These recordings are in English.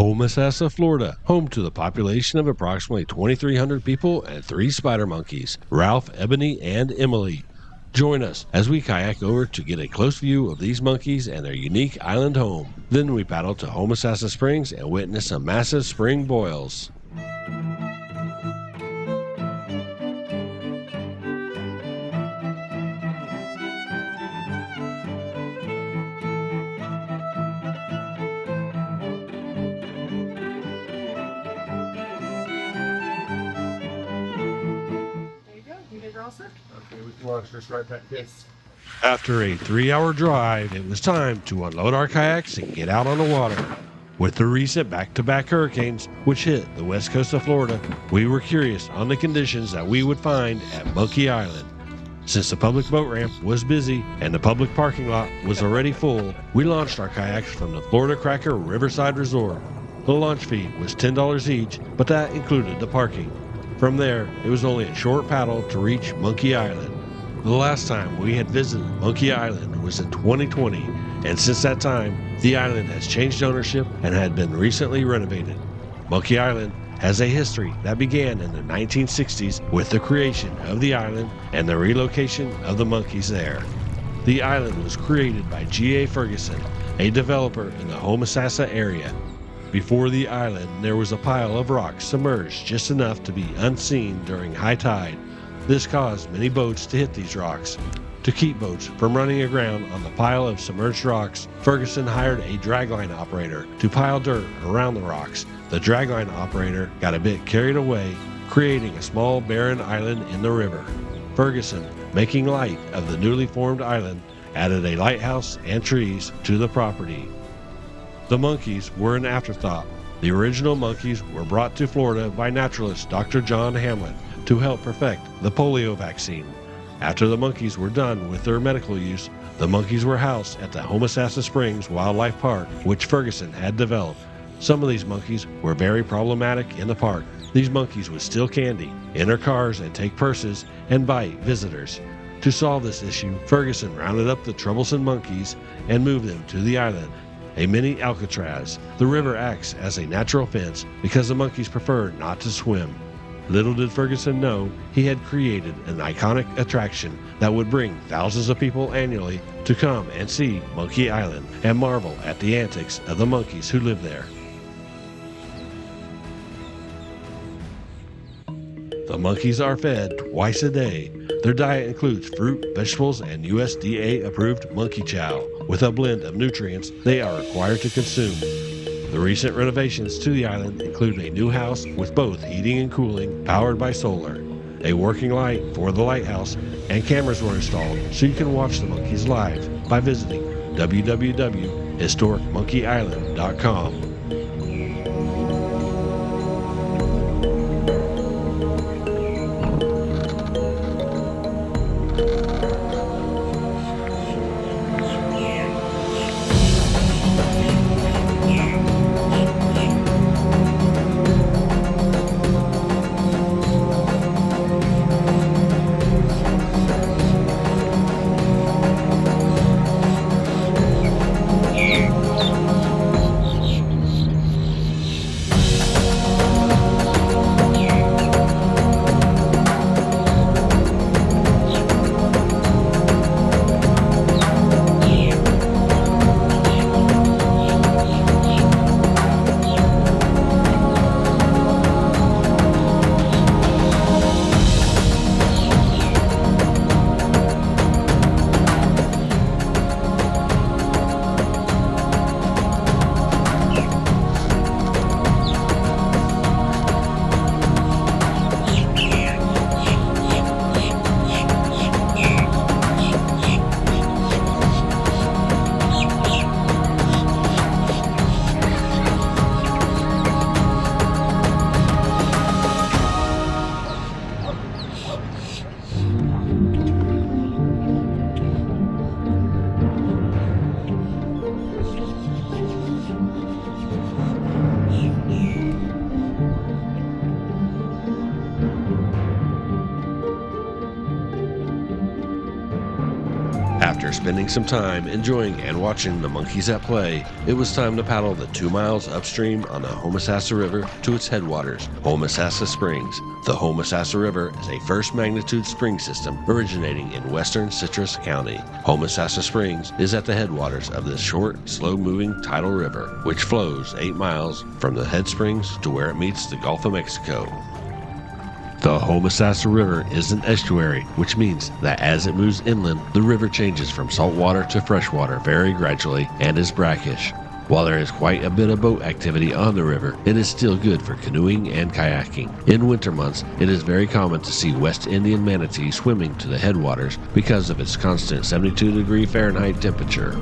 Homosassa, Florida, home to the population of approximately 2,300 people and 3 spider monkeys, Ralph, Ebony, and Emily. Join us as we kayak over to get a close view of these monkeys and their unique island home. Then we paddle to Homosassa Springs and witness some massive spring boils. Okay, we can launch this right back there. After a 3-hour drive, it was time to unload our kayaks and get out on the water. With the recent back-to-back hurricanes which hit the west coast of Florida, we were curious on the conditions that we would find at Monkey Island. Since the public boat ramp was busy and the public parking lot was already full, we launched our kayaks from the Florida Cracker Riverside Resort. The launch fee was $10 each, but that included the parking. From there, it was only a short paddle to reach Monkey Island. The last time we had visited Monkey Island was in 2020, and since that time, the island has changed ownership and had been recently renovated. Monkey Island has a history that began in the 1960s with the creation of the island and the relocation of the monkeys there. The island was created by G.A. Ferguson, a developer in the Homosassa area. Before the island, there was a pile of rocks submerged just enough to be unseen during high tide. This caused many boats to hit these rocks. To keep boats from running aground on the pile of submerged rocks, Ferguson hired a dragline operator to pile dirt around the rocks. The dragline operator got a bit carried away, creating a small barren island in the river. Ferguson, making light of the newly formed island, added a lighthouse and trees to the property. The monkeys were an afterthought. The original monkeys were brought to Florida by naturalist Dr. John Hamlet to help perfect the polio vaccine. After the monkeys were done with their medical use, the monkeys were housed at the Homosassa Springs Wildlife Park, which Ferguson had developed. Some of these monkeys were very problematic in the park. These monkeys would steal candy, enter cars and take purses, and bite visitors. To solve this issue, Ferguson rounded up the troublesome monkeys and moved them to the island, a mini Alcatraz. The river acts as a natural fence because the monkeys prefer not to swim. Little did Ferguson know he had created an iconic attraction that would bring thousands of people annually to come and see Monkey Island and marvel at the antics of the monkeys who live there. The monkeys are fed twice a day. Their diet includes fruit, vegetables, and USDA-approved monkey chow. With a blend of nutrients they are required to consume. The recent renovations to the island include a new house with both heating and cooling powered by solar, a working light for the lighthouse, and cameras were installed so you can watch the monkeys live by visiting www.historicmonkeyisland.com. After spending some time enjoying and watching the monkeys at play, it was time to paddle the 2 miles upstream on the Homosassa River to its headwaters, Homosassa Springs. The Homosassa River is a first magnitude spring system originating in western Citrus County. Homosassa Springs is at the headwaters of this short, slow-moving tidal river, which flows 8 miles from the head springs to where it meets the Gulf of Mexico. The Homosassa River is an estuary, which means that as it moves inland, the river changes from saltwater to freshwater very gradually and is brackish. While there is quite a bit of boat activity on the river, it is still good for canoeing and kayaking. In winter months, it is very common to see West Indian manatee swimming to the headwaters because of its constant 72-degree Fahrenheit temperature.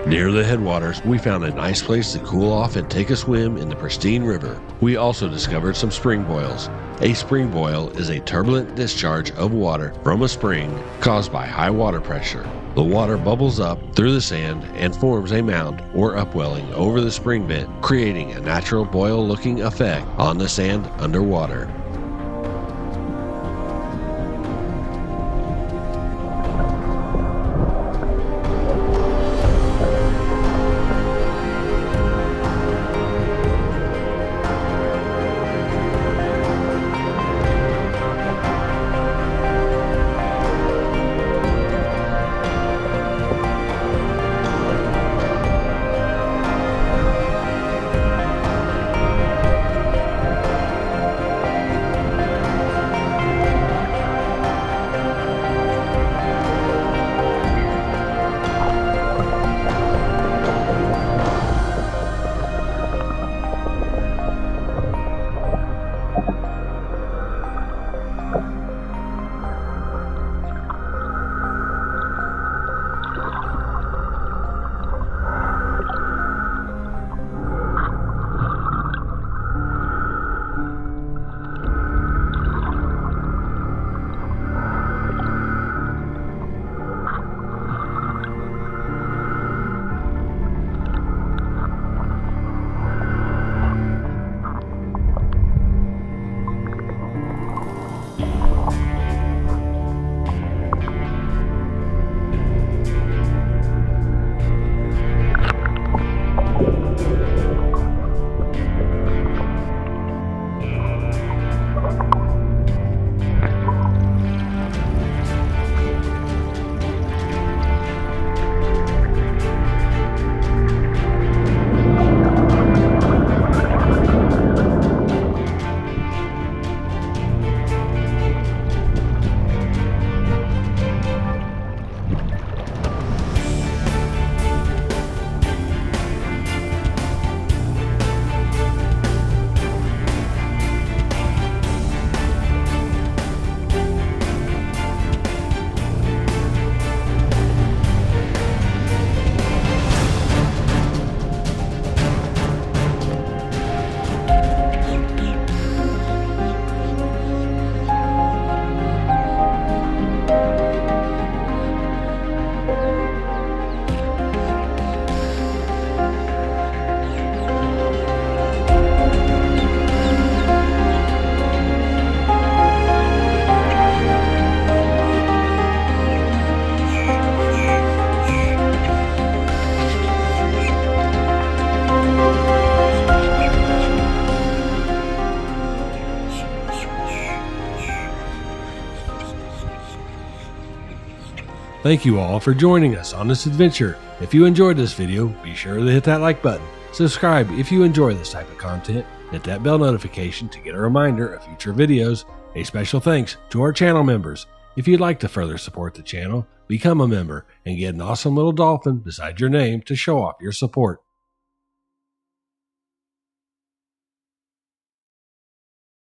Near the headwaters, we found a nice place to cool off and take a swim in the pristine river. We also discovered some spring boils. A spring boil is a turbulent discharge of water from a spring caused by high water pressure. The water bubbles up through the sand and forms a mound or upwelling over the spring vent, creating a natural boil-looking effect on the sand underwater. Thank you all for joining us on this adventure. If you enjoyed this video, be sure to hit that like button. Subscribe if you enjoy this type of content. Hit that bell notification to get a reminder of future videos. A special thanks to our channel members. If you'd like to further support the channel, become a member and get an awesome little dolphin beside your name to show off your support.